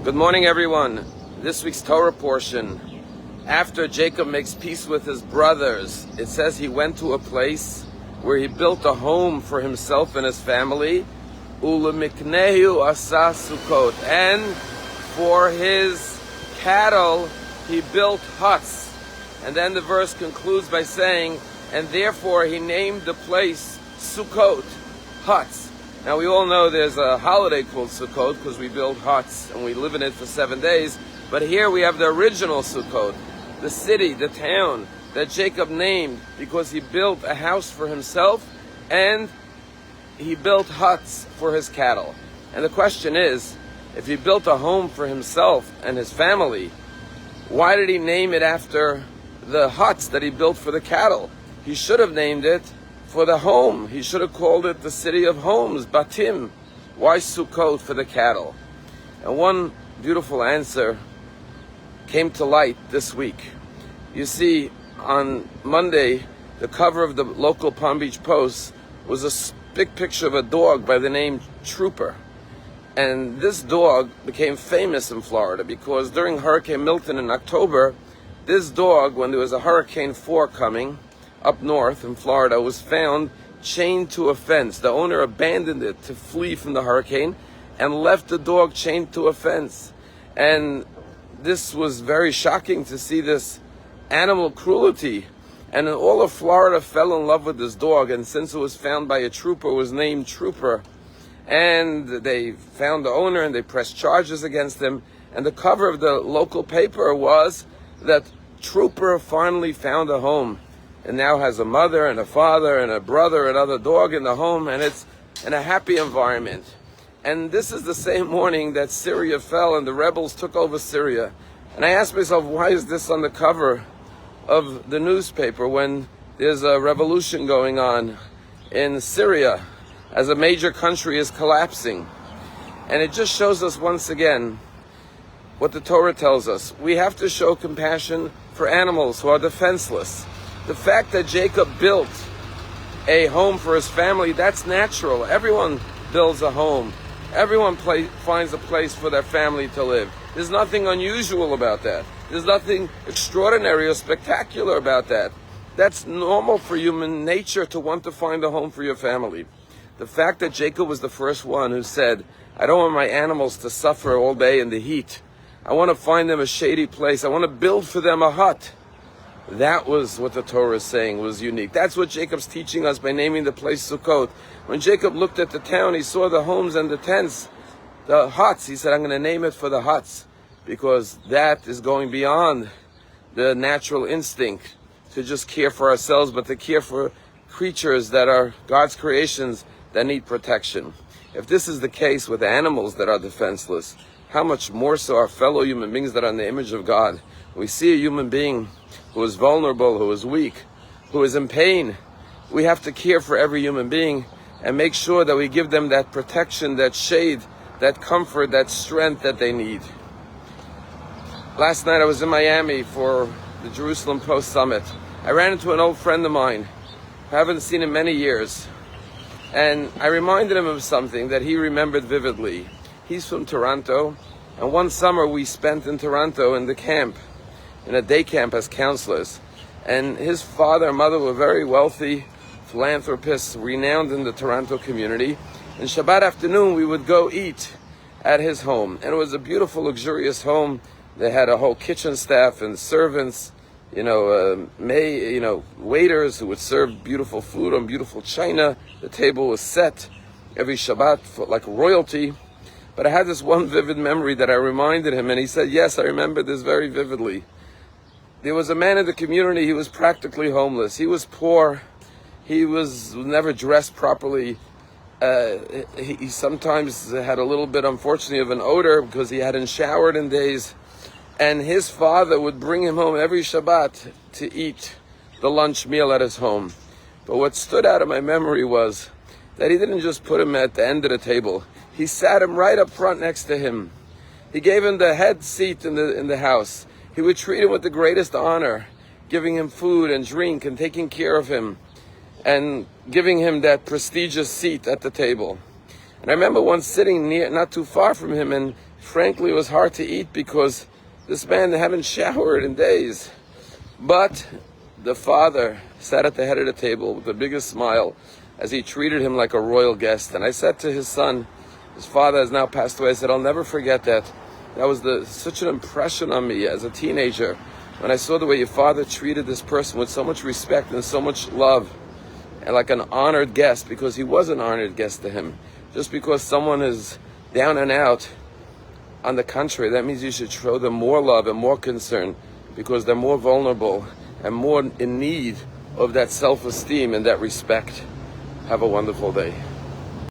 Good morning, everyone. This week's Torah portion. After Jacob makes peace with his brothers, it says he went to a place where he built a home for himself and his family. Ulemiknehu asa sukkot. And for his cattle, he built huts. And then the verse concludes by saying, and therefore he named the place Sukkot, huts. Now we all know there's a holiday called Sukkot because we build huts and we live in it for 7 days. But here we have the original Sukkot, the city, the town that Jacob named because he built a house for himself and he built huts for his cattle. And the question is, if he built a home for himself and his family, why did he name it after the huts that he built for the cattle? He should have named it for the home. He should have called it the city of homes, Batim. Why Sukkot for the cattle? And one beautiful answer came to light this week. You see, on Monday, the cover of the local Palm Beach Post was a big picture of a dog by the name Trooper. And this dog became famous in Florida because during Hurricane Milton in October, this dog, when there was a Hurricane 4 coming, up north in Florida, was found chained to a fence. The owner abandoned it to flee from the hurricane and left the dog chained to a fence. And this was very shocking to see this animal cruelty. And all of Florida fell in love with this dog, and since it was found by a trooper, it was named Trooper. And they found the owner and they pressed charges against him. And the cover of the local paper was that Trooper finally found a home and now has a mother and a father and a brother and another dog in the home, and it's in a happy environment. And this is the same morning that Syria fell and the rebels took over Syria. And I asked myself, why is this on the cover of the newspaper when there's a revolution going on in Syria as a major country is collapsing? And it just shows us once again what the Torah tells us. We have to show compassion for animals who are defenseless. The fact that Jacob built a home for his family, that's natural. Everyone builds a home. Everyone finds a place for their family to live. There's nothing unusual about that. There's nothing extraordinary or spectacular about that. That's normal for human nature to want to find a home for your family. The fact that Jacob was the first one who said, I don't want my animals to suffer all day in the heat. I want to find them a shady place. I want to build for them a hut. That was what the Torah is saying was unique. That's what Jacob's teaching us by naming the place Sukkot. When Jacob looked at the town, he saw the homes and the tents, the huts. He said, I'm going to name it for the huts because that is going beyond the natural instinct to just care for ourselves, but to care for creatures that are God's creations that need protection. If this is the case with animals that are defenseless, how much more so our fellow human beings that are in the image of God? We see a human being who is vulnerable, who is weak, who is in pain. We have to care for every human being and make sure that we give them that protection, that shade, that comfort, that strength that they need. Last night I was in Miami for the Jerusalem Post Summit. I ran into an old friend of mine. I haven't seen him many years. And I reminded him of something that he remembered vividly. He's from Toronto, and one summer we spent in Toronto in the camp, in a day camp as counselors. And his father and mother were very wealthy philanthropists, renowned in the Toronto community. And Shabbat afternoon we would go eat at his home. And it was a beautiful, luxurious home. They had a whole kitchen staff and servants, waiters who would serve beautiful food on beautiful china. The table was set every Shabbat like royalty. But I had this one vivid memory that I reminded him, and he said, yes, I remember this very vividly. There was a man in the community, he was practically homeless. He was poor. He was never dressed properly. He sometimes had a little bit, unfortunately, of an odor because he hadn't showered in days. And his father would bring him home every Shabbat to eat the lunch meal at his home. But what stood out in my memory was that he didn't just put him at the end of the table. He sat him right up front next to him. He gave him the head seat in the house. He would treat him with the greatest honor, giving him food and drink and taking care of him and giving him that prestigious seat at the table. And I remember once sitting near, not too far from him, and frankly, it was hard to eat because this man hadn't showered in days. But the father sat at the head of the table with the biggest smile as he treated him like a royal guest. And I said to his son, his father has now passed away, I said, I'll never forget that. That was such an impression on me as a teenager when I saw the way your father treated this person with so much respect and so much love, and like an honored guest, because he was an honored guest to him. Just because someone is down and out, on the contrary, that means you should show them more love and more concern, because they're more vulnerable and more in need of that self-esteem and that respect. Have a wonderful day.